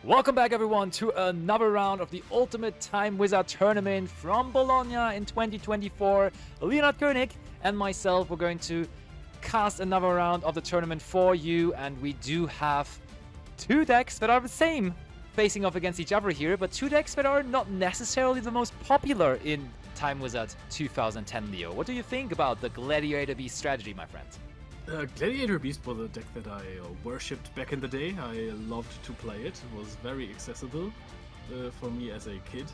Welcome back, everyone, to another round of the Ultimate Time Wizard Tournament from Bologna in 2024. Leonard Koenig and myself, we're going to cast another round of the tournament for you, and we do have two decks that are the same facing off against each other here, but two decks that are not necessarily the most popular in Time Wizard 2010, Leo. What do you think about the Gladiator Beast strategy, my friend? Gladiator Beast was a deck that I worshipped back in the day. I loved to play it. It was very accessible for me as a kid.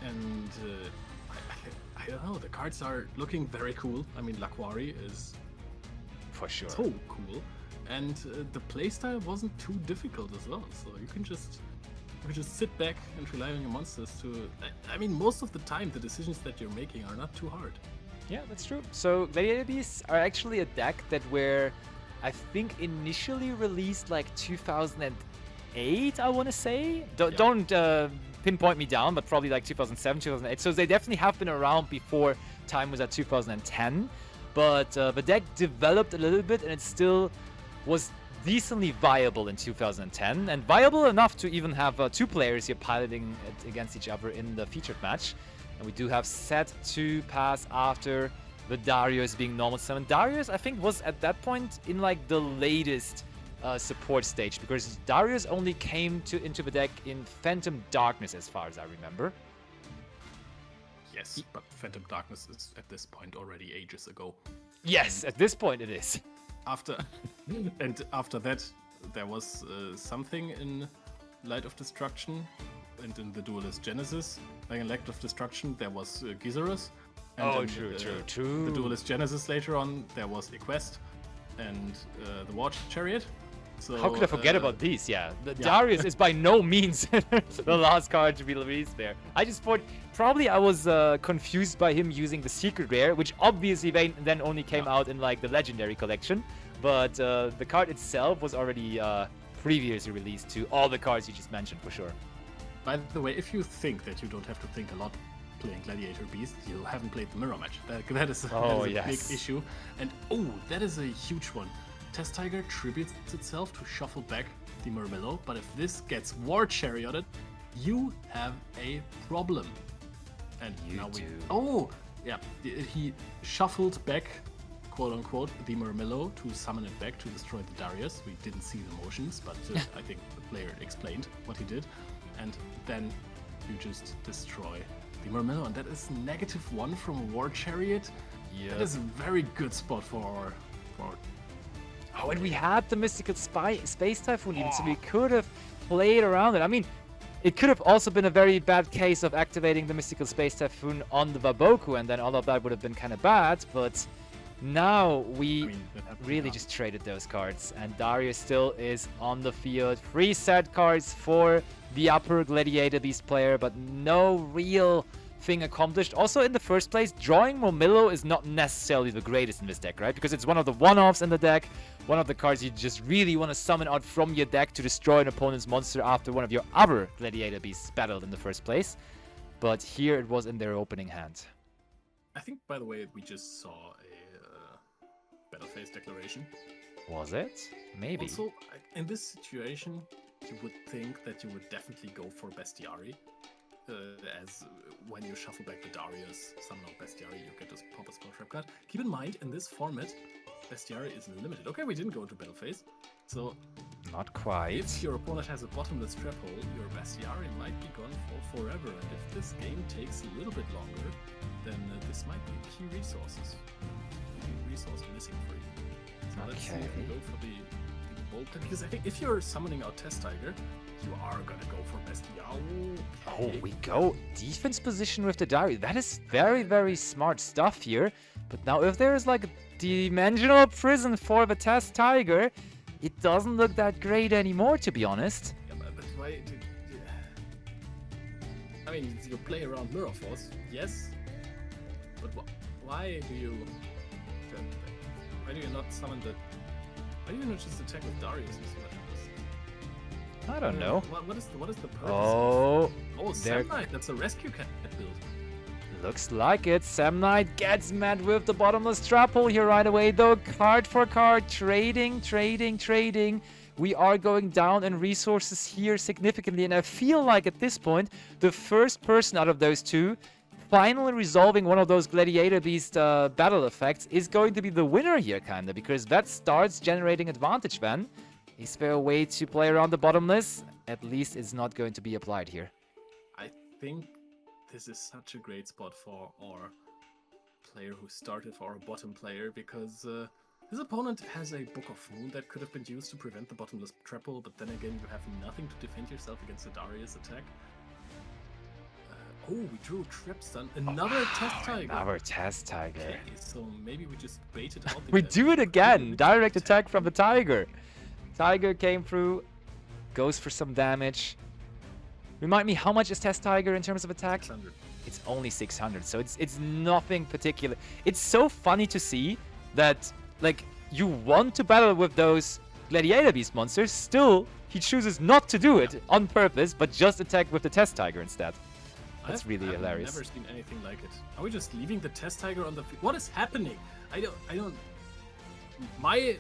And I don't know, the cards are looking very cool. I mean, Laquari is For sure. so cool. And the playstyle wasn't too difficult as well. So you can just sit back and rely on your monsters to... I mean, most of the time, the decisions that you're making are not too hard. Yeah, that's true. So Gladiator Beasts are actually a deck that were, I think, initially released like 2008, I want to say. Don't pinpoint me down, but probably like 2007, 2008. So they definitely have been around before Time was at 2010. But the deck developed a little bit, and it still was decently viable in 2010, and viable enough to even have two players here piloting it against each other in the featured match. And we do have set to pass after the Darius being normal summon. Darius, I think, was at that point in like the latest support stage, because Darius only came into the deck in Phantom Darkness, as far as I remember. Yes, but Phantom Darkness is at this point already ages ago. Yes, at this point it is. After that, there was something in Light of Destruction and in the Duelist Genesis. Like in Light of Destruction, there was Gizerus. And true. The Duelist Genesis later on, there was Equest and the War Chariot. So, how could I forget about these? Yeah, Darius is by no means the last card to be released there. I just thought probably I was confused by him using the secret rare, which obviously then only came out in like the legendary collection. But the card itself was already previously released to all the cards you just mentioned, for sure. By the way, if you think that you don't have to think a lot playing Gladiator Beast, you haven't played the mirror match. That is a big issue. And that is a huge one. Test Tiger tributes itself to shuffle back the Murmillo, but if this gets War Charioted, you have a problem. And now he shuffled back, quote unquote, the Murmillo to summon it back to destroy the Darius. We didn't see the motions, but I think the player explained what he did. And then you just destroy the Murmillo, and that is -1 from War Chariot. Yeah. That is a very good spot for Oh, and we had the Mystical Space Typhoon even, so we could have played around it. I mean, it could have also been a very bad case of activating the Mystical Space Typhoon on the Waboku, and then all of that would have been kind of bad, but now we really just traded those cards, and Darius still is on the field. 3 set cards for the upper Gladiator Beast player, but no real thing accomplished. Also, in the first place, drawing Murmillo is not necessarily the greatest in this deck, right? Because it's one of the one-offs in the deck, one of the cards you just really want to summon out from your deck to destroy an opponent's monster after one of your other Gladiator Beasts battled in the first place. But here it was in their opening hand. I think, by the way, we just saw a battle phase declaration. Was it? Maybe. Also, in this situation, you would think that you would definitely go for Bestiari. As when you shuffle back the Darius, summon out Bestiari, you get this pop a spell trap card. Keep in mind, in this format, Bestiari is limited. Okay, we didn't go into battle phase, so not quite. If your opponent has a bottomless trap hole, your Bestiari might be gone for forever, and if this game takes a little bit longer, then this might be key resources. Resource missing for you. So let's see if we go for the bold, because I think if you're summoning out Test Tiger, you are gonna go for Bestiari. Oh, we go defense position with the Darius. That is very, very smart stuff here. But now if there is like a dimensional prison for the Test Tiger, it doesn't look that great anymore, to be honest. Yeah, but why? I mean, you play around Mirror Force, yes. But why do you not summon the? Why do you not just attack with Darius and see what happens? I don't know. What is the purpose? Oh, Sam Knight. That's a rescue cat build. Looks like it. Sam Knight gets mad with the bottomless trap hole here right away, though. Card for card, trading. We are going down in resources here significantly, and I feel like at this point, the first person out of those two finally resolving one of those Gladiator Beast battle effects is going to be the winner here, kinda, because that starts generating advantage then. Is there a way to play around the bottomless? At least it's not going to be applied here. I think this is such a great spot for our player who started, for our bottom player, because his opponent has a Book of Moon that could have been used to prevent the bottomless triple, but then again you have nothing to defend yourself against the Darius attack. Oh, we drew Trap Stun. Another Test Tiger. Another Test Tiger. Okay, so maybe we just baited out. We do it again. Direct attack from the Tiger. Tiger came through. Goes for some damage. Remind me, how much is Test Tiger in terms of attack? 600. It's only 600, so it's nothing particular. It's so funny to see that, like, you want to battle with those Gladiator Beast monsters, still he chooses not to do it on purpose, but just attack with the Test Tiger instead. That's really hilarious. I've never seen anything like it. Are we just leaving the Test Tiger on the field? What is happening? I don't. My.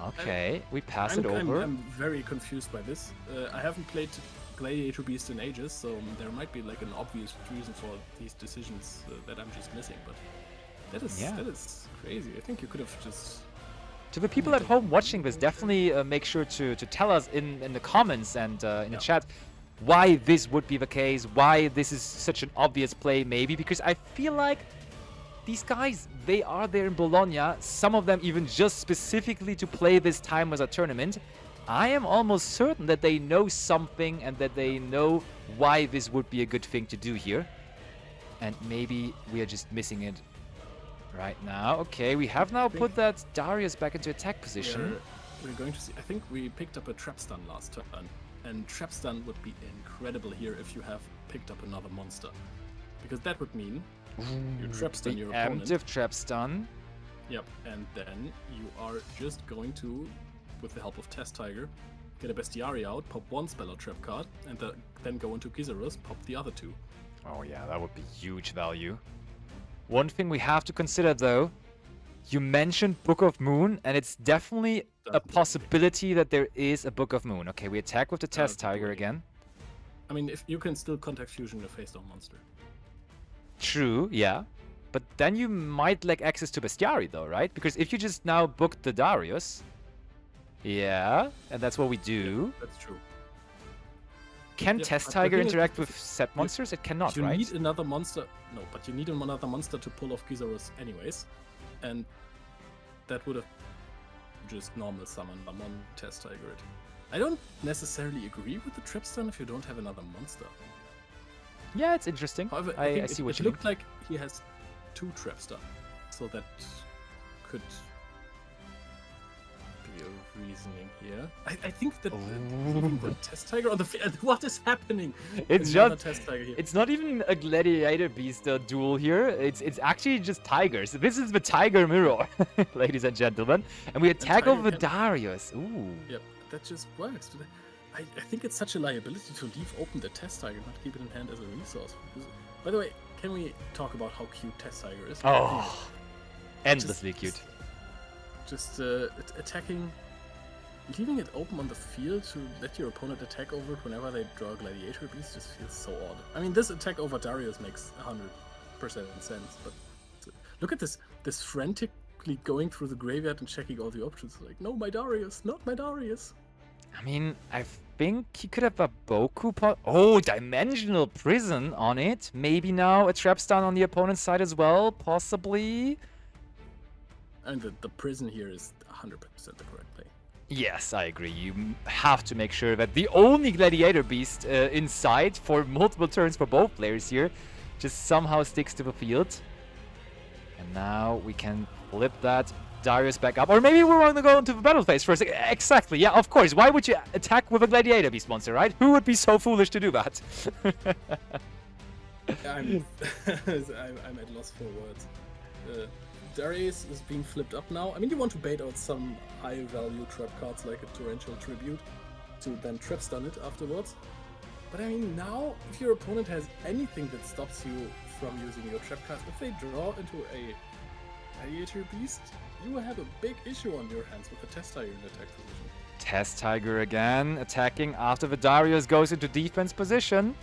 Okay, we pass it over. I'm very confused by this. I haven't played Gladiator Beast in ages, so there might be like an obvious reason for these decisions that I'm just missing. But that is crazy. I think you could have just. To the people at home watching this, definitely make sure to tell us in the comments and in the chat why this would be the case, why this is such an obvious play maybe, because I feel like these guys, they are there in Bologna, some of them even just specifically to play this time as a tournament. I am almost certain that they know something and that they know why this would be a good thing to do here. And maybe we are just missing it right now. Okay, we have now put that Darius back into attack position. We're going to see, I think we picked up a Trap Stun last turn. And Trap Stun would be incredible here if you have picked up another monster. Because that would mean you Trap Stun your opponent. Preemptive Trap Stun. Yep, and then you are just going to, with the help of Test Tiger, get a Bestiary out, pop one spell or trap card, and then go into Gizarus, pop the other two. Oh yeah, that would be huge value. One thing we have to consider though, you mentioned Book of Moon, and it's definitely a possibility that there is a Book of Moon. Okay, we attack with the Test Tiger again. I mean, if you can still Contact Fusion a face-down monster. True, yeah. But then you might lack access to Bestiary though, right? Because if you just now book the Darius... Yeah, and that's what we do. Yeah, that's true. Can Test Tiger interact with set monsters? It cannot, right? You need another monster... No, but you need another monster to pull off Gizarus anyways. And that would have just normal summon Lamon, Test Tiger it. I don't necessarily agree with the Trap Stun if you don't have another monster. Yeah, it's interesting. However, I see what you mean. It looked like he has 2 Trap Stun, so that could be a reasoning here. I think that the Test Tiger on the field. What is happening? It's just Test Tiger here. It's not even a Gladiator Beast duel here. It's actually just tigers. This is the Tiger Mirror, ladies and gentlemen, and we attack over Darius. Ooh. Yep, that just works. I think it's such a liability to leave open the Test Tiger, not keep it in hand as a resource. Because, by the way, can we talk about how cute Test Tiger is? Oh, endlessly cute. Just attacking, leaving it open on the field to let your opponent attack over it whenever they draw a Gladiator Beast just feels so odd. I mean, this attack over Darius makes 100% sense, but look at this frantically going through the graveyard and checking all the options. Like, no, my Darius, not my Darius. I mean, I think he could have a Boku pot. Oh, Dimensional Prison on it. Maybe now a Trap Stun on the opponent's side as well, possibly. And the prison here is 100% the correct play. Yes, I agree. You have to make sure that the only Gladiator Beast inside for multiple turns for both players here just somehow sticks to the field. And now we can flip that Darius back up. Or maybe we want to go into the battle phase first. Exactly, yeah, of course. Why would you attack with a Gladiator Beast monster, right? Who would be so foolish to do that? I'm at loss for words. Darius is being flipped up now. I mean, you want to bait out some high-value trap cards like a Torrential Tribute to then trap stun it afterwards. But I mean, now, if your opponent has anything that stops you from using your trap cards, if they draw into a Gladiator Beast, you have a big issue on your hands with the Test Tiger in attack position. Test Tiger again, attacking after the Darius goes into defense position.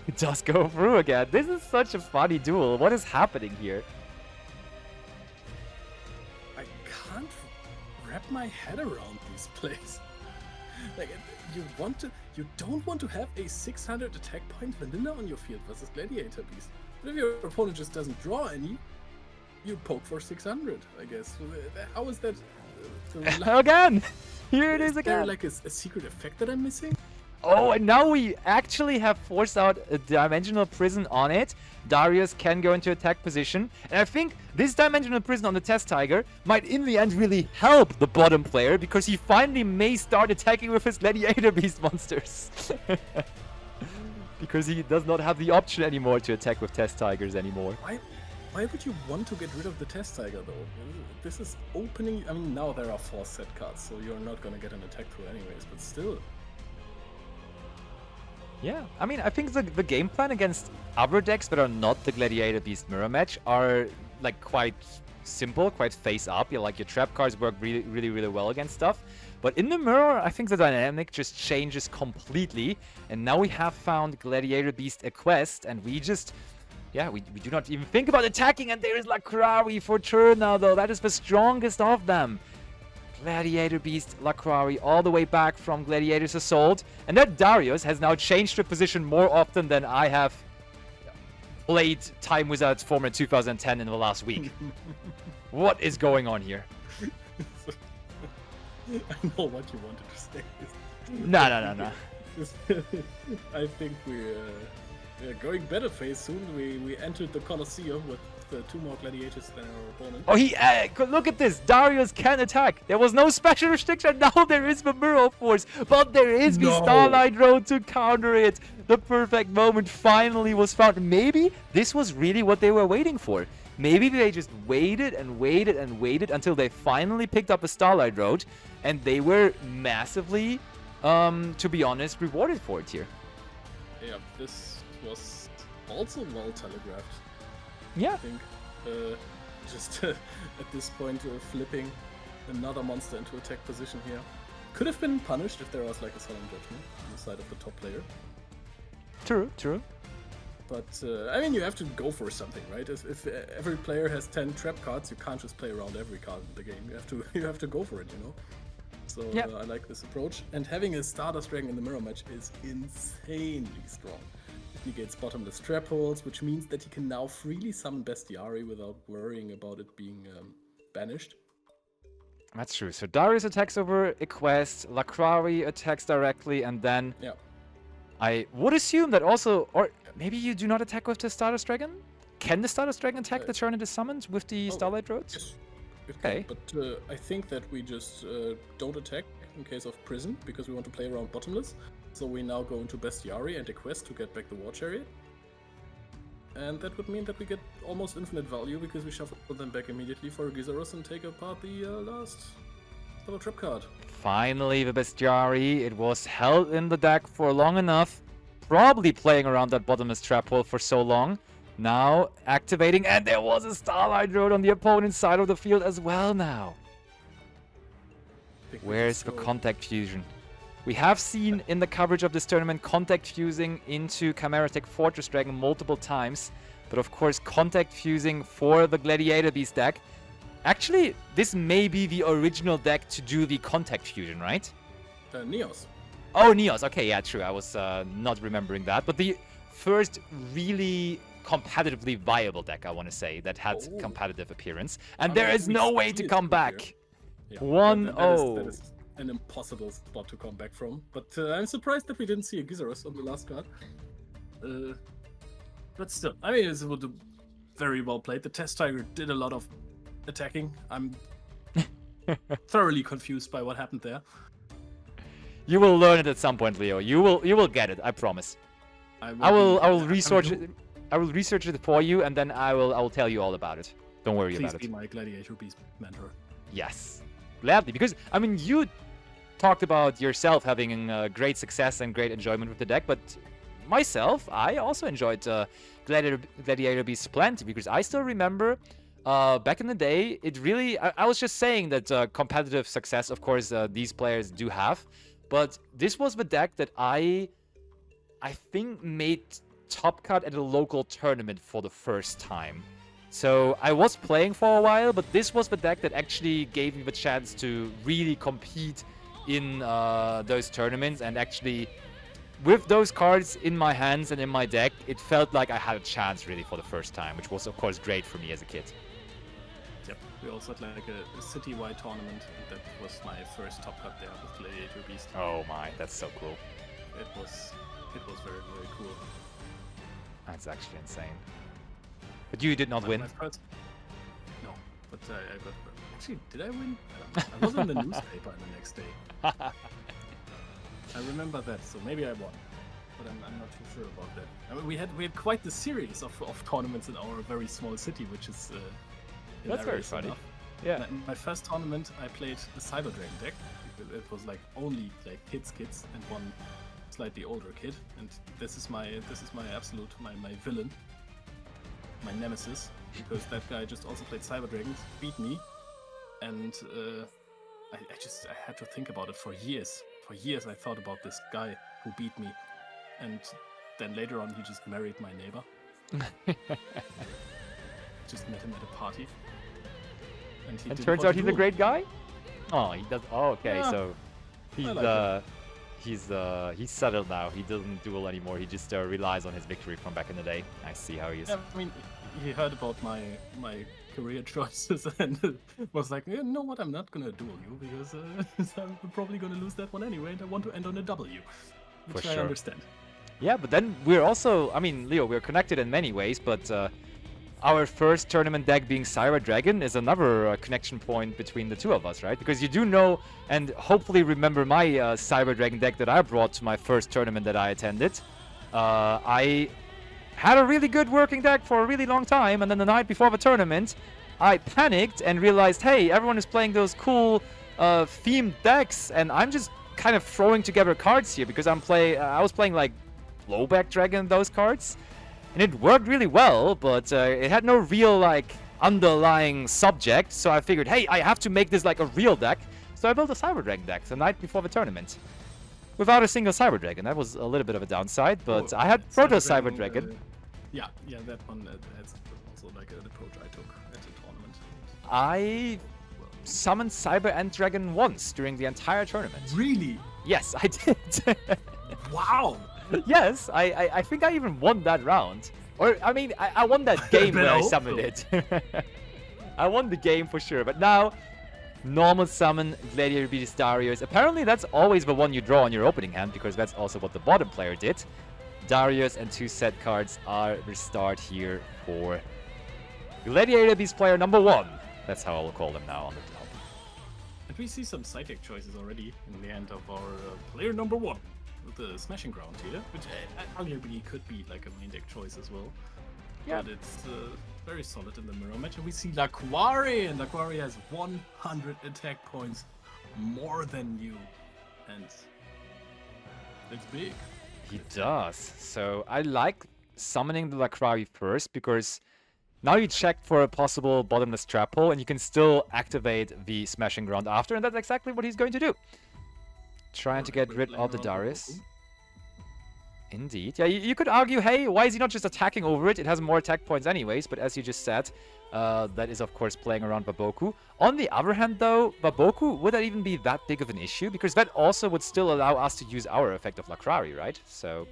It does go through again. This is such a funny duel. What is happening here? I can't wrap my head around these plays. Like, you don't want to have a 600 attack point vanilla on your field versus Gladiator Beast. But if your opponent just doesn't draw any, you poke for 600, I guess. How is that? Again! Here it is Is again! there like a secret effect that I'm missing? Oh, and now we actually have forced out a Dimensional Prison on it. Darius can go into attack position. And I think this Dimensional Prison on the Test Tiger might in the end really help the bottom player, because he finally may start attacking with his Gladiator Beast monsters. Because he does not have the option anymore to attack with Test Tigers anymore. Why would you want to get rid of the Test Tiger though? This is opening... I mean, now there are 4 set cards, so you're not gonna get an attack through anyways, but still. Yeah, I mean, I think the game plan against other decks that are not the Gladiator Beast mirror match are like quite simple, quite face up. Like your trap cards work really well against stuff. But in the mirror, I think the dynamic just changes completely. And now we have found Gladiator Beast a quest, and we just... Yeah, we do not even think about attacking, and there is Lakrari for turn now, though. That is the strongest of them. Gladiator Beast, Lakrari, all the way back from Gladiator's Assault. And that Darius has now changed the position more often than I have played Time Wizards Format 2010 in the last week. What is going on here? I know what you wanted to say. No. I think we're going better phase soon. We entered the Colosseum with 2 more gladiators than our opponent. Oh, look at this. Darius can attack. There was no special restriction. Now there is the Mirror Force, but there is the Starlight Road to counter it. The perfect moment finally was found. Maybe this was really what they were waiting for. Maybe they just waited and waited and waited until they finally picked up a Starlight Road, and they were massively, to be honest, rewarded for it here. Yeah, this was also well telegraphed. Yeah. I think just at this point flipping another monster into attack position here could have been punished if there was like a solemn judgment on the side of the top player. True. But I mean, you have to go for something, right? If every player has 10 trap cards, you can't just play around every card in the game. You have to go for it, you know. So yeah. I like this approach. And having a Stardust Dragon in the mirror match is insanely strong. It negates bottomless trap holes, which means that he can now freely summon Bestiari without worrying about it being banished. That's true. So Darius attacks over a quest, Lakrari attacks directly, and then I would assume that also, or maybe you do not attack with the Stardust Dragon? Can the Stardust Dragon attack the turn it is summoned with the Starlight Roads? Yes. Okay. But I think that we just don't attack in case of prison, because we want to play around bottomless. So we now go into Bestiari and a quest to get back the War Chariot. And that would mean that we get almost infinite value, because we shuffle them back immediately for Gizaros and take apart the last double trap card. Finally, the Bestiari. It was held in the deck for long enough. Probably playing around that bottomless trap hole for so long. Now activating, and there was a Starlight Road on the opponent's side of the field as well now. Where's the Contact Fusion? We have seen in the coverage of this tournament Contact fusing into Chimeratic Fortress Dragon multiple times. But of course, Contact fusing for the Gladiator Beast deck. Actually, this may be the original deck to do the Contact fusion, right? Neos. Oh, Neos. Okay, yeah, true. I was not remembering that. But the first really competitively viable deck, I want to say, that had competitive appearance. And there is no way to come back. Yeah, 1-0. That is an impossible spot to come back from. But I'm surprised that we didn't see a Gizaros on the last card. But still, I mean, it was very well played. The Test Tiger did a lot of attacking. I'm thoroughly confused by what happened there. You will learn it at some point, Leo. You will get it. I promise. I will research it. I will research it for you, and then I will tell you all about it. Don't worry about it. Please be my Gladiator Beast mentor. Yes, gladly. Because I mean, you talked about yourself having great success and great enjoyment with the deck, but myself, I also enjoyed Gladiator Beasts plenty, because I still remember back in the day, it really... I was just saying that competitive success, of course, these players do have, but this was the deck that I think made top cut at a local tournament for the first time. So I was playing for a while, but this was the deck that actually gave me the chance to really compete in those tournaments, and actually with those cards in my hands and in my deck, it felt like I had a chance really for the first time, which was of course great for me as a kid. Yep, we also had like a city-wide tournament, and that was my first top cut there with Gladiator Beast. Oh my, that's so cool. It was very, very cool. That's actually insane. But you did not win. No, but I got... Actually, did I win? I don't know. I was in the newspaper the next day. I remember that, so maybe I won. But I'm not too sure about that. I mean, we had quite the series of tournaments in our very small city, which is that's very funny. Enough. Yeah. My first tournament, I played the Cyber Dragon deck. It was like only like kids and one slightly older kid. And this is my absolute my villain, my nemesis, because that guy just also played Cyber Dragons, beat me, and I had to think about it for years. For years I thought about this guy who beat me, and then later on he just married my neighbor. Just met him at a party. And turns out he's a great guy? Oh, he does. Oh, okay, yeah. So he's settled now. He doesn't duel anymore. He just relies on his victory from back in the day. I see how he is. Yeah, I mean, he heard about my career choices and was like, you know what, I'm not gonna duel you because I'm probably gonna lose that one anyway, and I want to end on a W, which I understand. Yeah, but then we're also, I mean, Leo, we're connected in many ways, but our first tournament deck being Cyber Dragon is another connection point between the two of us, right? Because you do know and hopefully remember my Cyber Dragon deck that I brought to my first tournament that I attended. I had a really good working deck for a really long time, and then the night before the tournament, I panicked and realized, hey, everyone is playing those cool themed decks, and I'm just kind of throwing together cards here because I was playing like Blowback Dragon, those cards. And it worked really well, but it had no real, like, underlying subject. So I figured, hey, I have to make this like a real deck. So I built a Cyber Dragon deck the night before the tournament. Without a single Cyber Dragon. That was a little bit of a downside, but I had Proto Cyber Dragon. Yeah, that one that's also like an approach I took at the tournament. I summoned Cyber End Dragon once during the entire tournament. Really? Yes, I did. Wow! Yes, I think I even won that round. Or, I mean, I won that game when I summoned it. I won the game for sure. But now, normal summon Gladiator Beast Darius. Apparently, that's always the one you draw on your opening hand, because that's also what the bottom player did. Darius and 2 set cards are the start here for Gladiator Beast player number 1. That's how I will call them now on the top. And we see some side deck choices already in the end of our player number 1. With the Smashing Ground here, which arguably could be like a main deck choice as well. Yeah. But it's very solid in the mirror match. And we see Laquari, and Laquari has 100 attack points more than you. And it's big. He does. So I like summoning the Laquari first, because now you check for a possible bottomless trap hole, and you can still activate the Smashing Ground after, and that's exactly what he's going to do. Trying to get rid of the Darius. Indeed. Yeah, you could argue, hey, why is he not just attacking over it? It has more attack points anyways, but as you just said, that is, of course, playing around Baboku. On the other hand, though, Baboku, would that even be that big of an issue? Because that also would still allow us to use our effect of Laquari, right? So,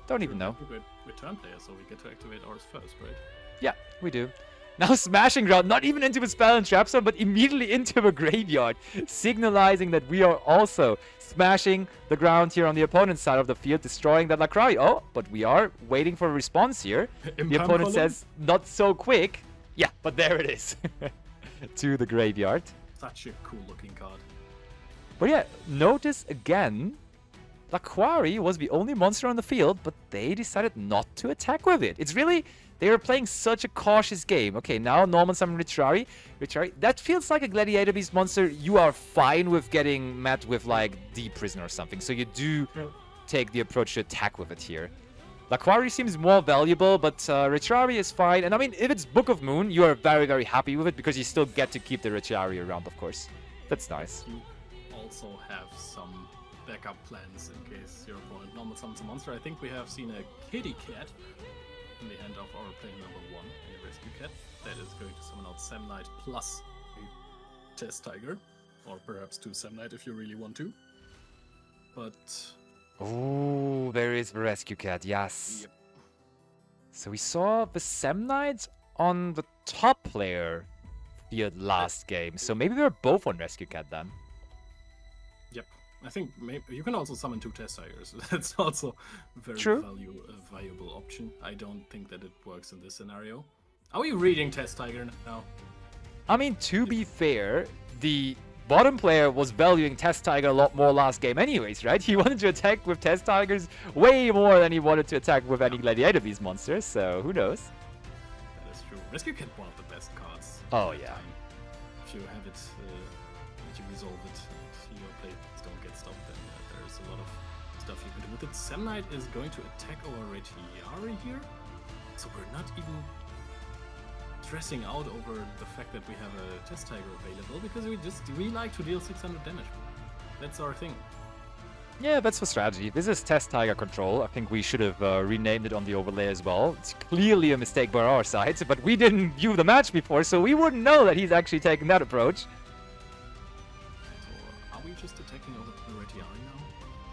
don't even know. We're turn players, so we get to activate ours first, right? Yeah, we do. Now Smashing Ground, not even into the spell and trap zone, but immediately into the graveyard, signalizing that we are also smashing the ground here on the opponent's side of the field, destroying that Laquari. Oh, but we are waiting for a response here. The opponent says, not so quick. Yeah, but there it is. To the graveyard. Such a cool looking card. But yeah, notice again, Laquari was the only monster on the field, but they decided not to attack with it. It's really... They were playing such a cautious game. Okay, now normal summon Richari. That feels like a Gladiator Beast monster you are fine with getting met with, like, Deep Prison or something. So you do take the approach to attack with it here. Laquari seems more valuable, but Retiari is fine. And I mean, if it's Book of Moon, you are very, very happy with it because you still get to keep the Retiari around, of course. That's nice. You also have some backup plans in case your opponent normal summons a monster. I think we have seen a kitty cat in the hand of our player number 1, a rescue cat. That is going to summon out Samnite plus a Test Tiger. Or perhaps 2 Samnite if you really want to. But... Oh, there is the rescue cat, yes. Yep. So we saw the Samnite on the top player field last game. So maybe we're both on rescue cat then. Yep. I think maybe you can also summon 2 Test Tigers. That's also a very valuable option. I don't think that it works in this scenario. Are we reading Test Tiger now? I mean, to be fair, the bottom player was valuing Test Tiger a lot more last game anyways, right? He wanted to attack with Test Tigers way more than he wanted to attack with any Gladiator Beast monsters, so who knows? That is true. Rescue Cat, one of the best cards. Oh, yeah. If you have it, if you resolve it, and your plays don't get stopped, then there's a lot of stuff you can do with it. Samnite is going to attack our Retiari here, so we're not even stressing out over the fact that we have a Test Tiger available, because we like to deal 600 damage. That's our thing. Yeah, that's the strategy. This is Test Tiger control. I think we should have renamed it on the overlay as well. It's clearly a mistake by our side, but we didn't view the match before, so we wouldn't know that he's actually taking that approach. So, are we just attacking over the Retiari now?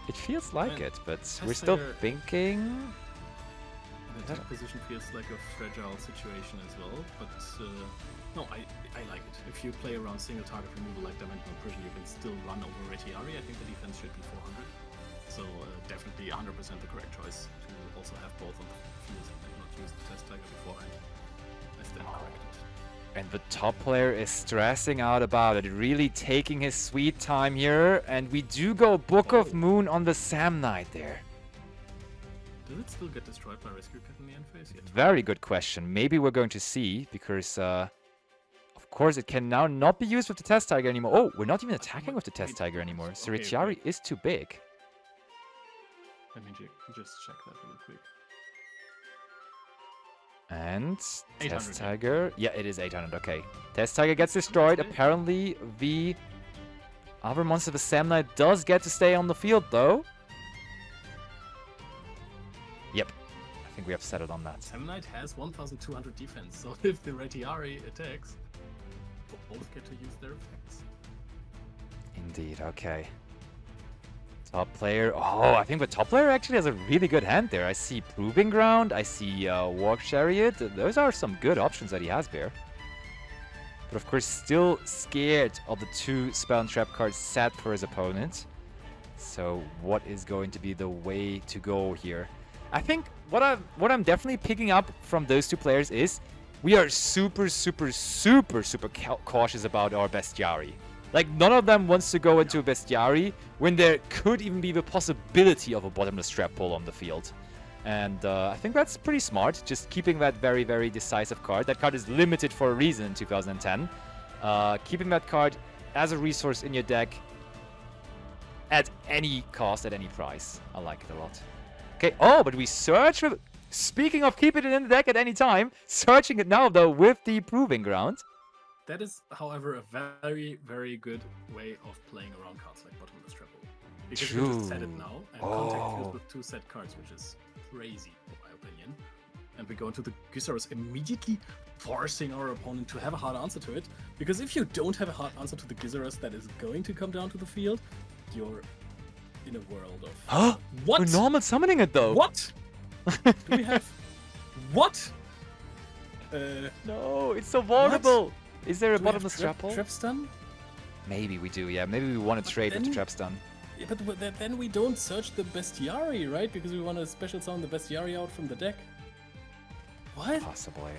It feels like it, but we're still thinking... The attack position feels like a fragile situation as well, but no, I like it. If you play around single target removal like Dimensional Prison, you can still run over Retiari. I think the defense should be 400. So definitely 100% the correct choice to also have both on the field and not use the Test Tiger beforehand. I stand corrected. And the top player is stressing out about it, really taking his sweet time here, and we do go Book of Moon on the Samnite there. Does it still get destroyed by Rescue Cat in the end phase yet? Very good question. Maybe we're going to see, because of course it can now not be used with the Test Tiger anymore. Oh, we're not even attacking with the Test Tiger anymore. So Retiari is too big. Let me just check that real quick. And Test Tiger. Yeah, it is 800. Okay. Test Tiger gets destroyed. Okay. Apparently, the other monster, the Samnite, does get to stay on the field, though. Yep. I think we have settled on that. Samnite has 1200 defense, so if the Retiari attacks, we'll both get to use their effects. Indeed, okay. Top player. Oh, I think the top player actually has a really good hand there. I see Proving Ground, I see Walk Chariot. Those are some good options that he has there. But of course, still scared of the 2 Spell and Trap cards set for his opponent. So what is going to be the way to go here? I think what I'm definitely picking up from those 2 players is we are super cautious about our Bestiari. Like, none of them wants to go into a Bestiari when there could even be the possibility of a bottomless trap pull on the field. And I think that's pretty smart, just keeping that very, very decisive card. That card is limited for a reason in 2010. Keeping that card as a resource in your deck at any cost, at any price. I like it a lot. Okay, oh, but we search for... Speaking of keeping it in the deck at any time, searching it now, though, with the Proving Ground. That is, however, a very, very good way of playing around cards like Bottomless Trap. Because you just set it now, and Contact fills with 2 set cards, which is crazy, in my opinion. And we go into the Gysaros, immediately forcing our opponent to have a hard answer to it. Because if you don't have a hard answer to the Gysaros that is going to come down to the field, you're in a world of... Huh? What? We're normal summoning it, though. What? Do we have... What? No, it's so vulnerable. What? Is there a bottomless trap pull? Trap stun? Maybe we do, yeah. Maybe we want to trade with the trap stun. Yeah, but then we don't search the Bestiari, right? Because we want to special summon the Bestiari out from the deck. What? Possibly.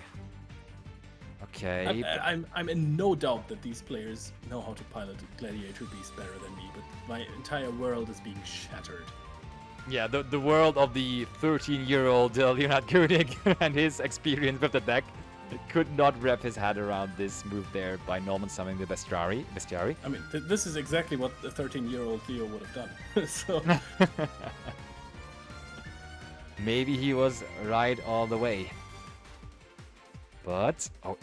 Okay. I'm in no doubt that these players know how to pilot Gladiator Beast better than me, but my entire world is being shattered. Yeah, the world of the 13-year-old Leonard Koenig and his experience with the deck could not wrap his head around this move there by normal summoning the Bestiari. I mean, this is exactly what the 13-year-old Leo would have done. So, Maybe he was right all the way. But, oh,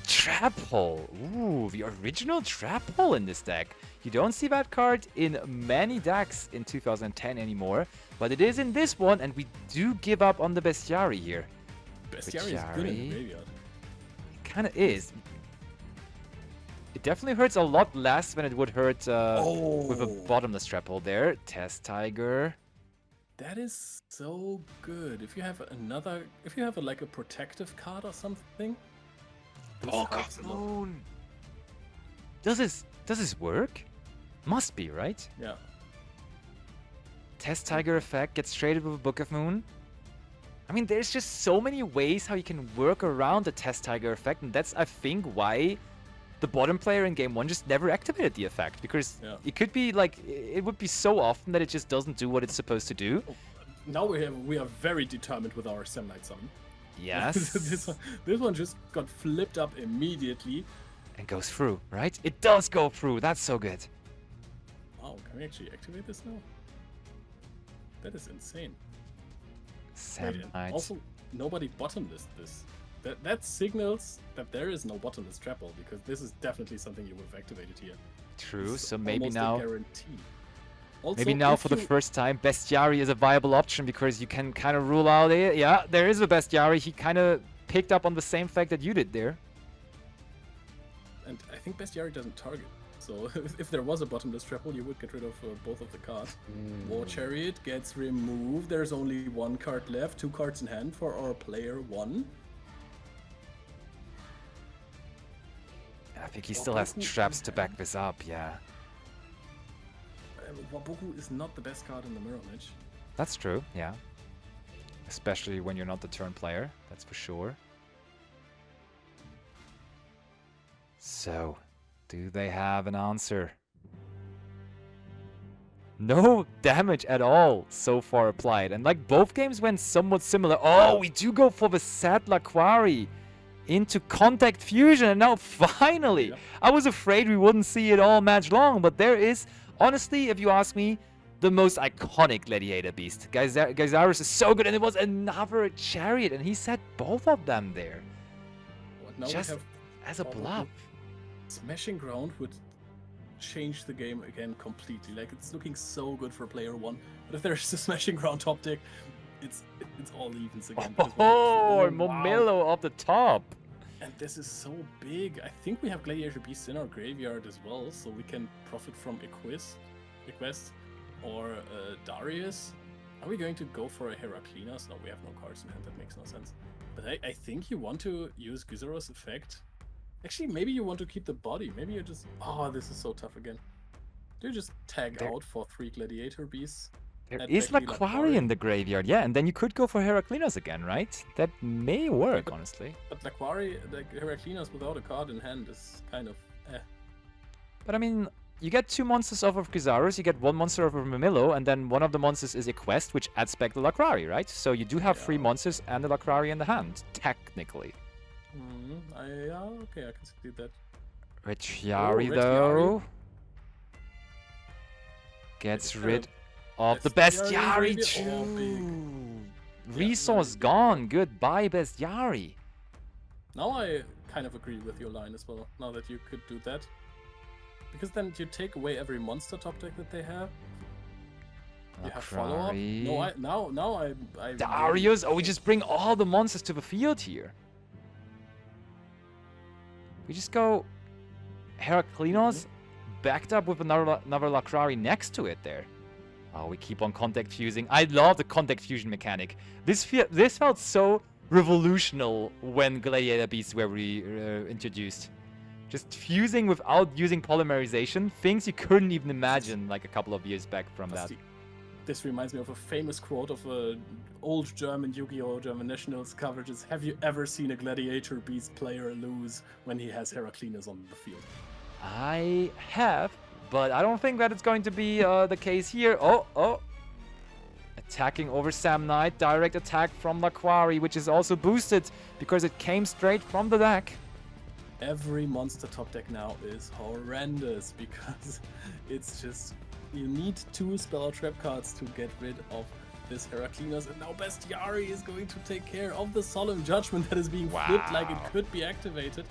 Trap Hole. Ooh, the original Trap Hole in this deck. You don't see that card in many decks in 2010 anymore, but it is in this one, and we do give up on the Bestiary here. Bestiary is good in the graveyard. It kind of is. It definitely hurts a lot less than it would hurt with a bottomless Trap Hole there. Test Tiger. That is so good. If you have like a protective card or something. Moon. Does this work? Must be, right? Yeah. Test Tiger effect gets traded with a Book of Moon. I mean, there's just so many ways how you can work around the Test Tiger effect, and that's, I think, why the bottom player in Game 1 just never activated the effect, because it could be like, it would be so often that it just doesn't do what it's supposed to do. Oh, now we are very determined with our Sam Knight summon. Yes. this one just got flipped up immediately. And goes through, right? It does go through. That's so good. Wow, can we actually activate this now? That is insane. Sam Knight. Also, nobody bottomless this. That signals that there is no bottomless Trap Hole, because this is definitely something you would have activated here. True, so maybe now... Also, maybe now for the first time, Bestiary is a viable option, because you can kind of rule out it. Yeah, there is a Bestiary. He kind of picked up on the same fact that you did there. And I think Bestiary doesn't target. So if there was a bottomless Trap Hole, you would get rid of both of the cards. War Chariot gets removed. There's only one card left. 2 cards in hand for our player 1. I think he still has traps to back this up, yeah. Waboku is not the best card in the mirror match. That's true, yeah. Especially when you're not the turn player, that's for sure. So, do they have an answer? No damage at all so far applied. And like both games went somewhat similar. Oh, we do go for the sad Laquari into Contact Fusion. And now finally, I was afraid we wouldn't see it all match long. But there is, honestly, if you ask me, the most iconic Gladiator beast. Gyzarus is so good. And it was another Chariot. And he set both of them there. Now just as a bluff. Smashing Ground would change the game again completely. Like, it's looking so good for player 1. But if there's a Smashing Ground top deck, it's all evens again. Oh, Momillo off the top. And this is so big. I think we have Gladiator Beasts in our graveyard as well, so we can profit from Equest or Darius. Are we going to go for a Heraclinas? No, we have no cards in hand. That makes no sense. But I think you want to use Gyzarus effect. Actually, maybe you want to keep the body. Maybe you just... Oh, this is so tough again. Do you just tag out for 3 Gladiator Beasts? There is Laquari in the graveyard, yeah, and then you could go for Heraclinas again, right? That may work, honestly. But Laquari, like Heraclinas without a card in hand is kind of eh. But I mean, you get 2 monsters off of Gyzarus, you get 1 monster off of Momillo, and then one of the monsters is Equest, which adds back the Laquari, right? So you do have 3 monsters and the Laquari in the hand, technically. Yeah, okay, I can see that. Retiari, though, gets rid of the Bestiary too. Resource gone. Goodbye, Bestiary. Now I kind of agree with your line as well. Now that you could do that, because then you take away every monster top deck that they have. You have follow up. No, now I. Darius. Oh, we just bring all the monsters to the field here. We just go Heraclinos, backed up with another Laquari next to it there. Oh, we keep on contact fusing. I love the contact fusion mechanic. This felt so revolutionary when Gladiator Beasts were introduced. Just fusing without using polymerization, things you couldn't even imagine like a couple of years back from that. This reminds me of a famous quote of an old German Yu-Gi-Oh! German Nationals coverages. Have you ever seen a Gladiator Beast player lose when he has Heraclinas on the field? I have, but I don't think that it's going to be the case here. Oh. Attacking over Sam Knight. Direct attack from Laquari, which is also boosted because it came straight from the deck. Every monster top deck now is horrendous because it's just... You need 2 spell trap cards to get rid of this Heraklinos, and now Bestiari is going to take care of the Solemn Judgment that is being flipped like it could be activated.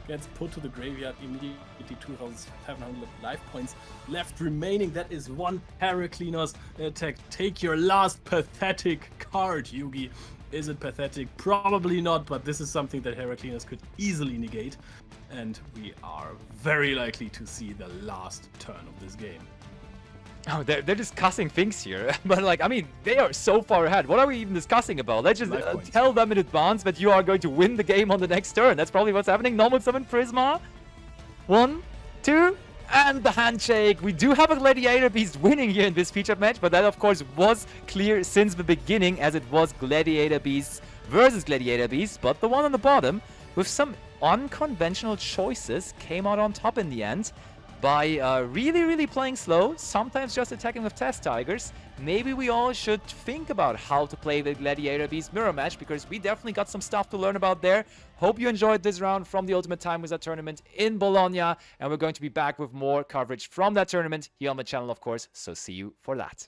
Gets put to the graveyard immediately. 2,700 life points left remaining. That is one Heraklinos attack. Take your last pathetic card, Yugi. Is it pathetic? Probably not, but this is something that Heraklinos could easily negate. And we are very likely to see the last turn of this game. Oh, they're discussing things here. But, like, I mean, they are so far ahead. What are we even discussing about? Let's just tell them in advance that you are going to win the game on the next turn. That's probably what's happening. Normal summon Prisma. 1, 2, and the handshake. We do have a Gladiator Beast winning here in this featured match, but that, of course, was clear since the beginning, as it was Gladiator Beasts versus Gladiator Beasts. But the one on the bottom, with some unconventional choices, came out on top in the end. By really playing slow, sometimes just attacking with Test Tigers. Maybe we all should think about how to play the Gladiator Beast mirror match, because we definitely got some stuff to learn about there. Hope you enjoyed this round from the Ultimate Time Wizard tournament in Bologna, and we're going to be back with more coverage from that tournament here on the channel, of course, so see you for that.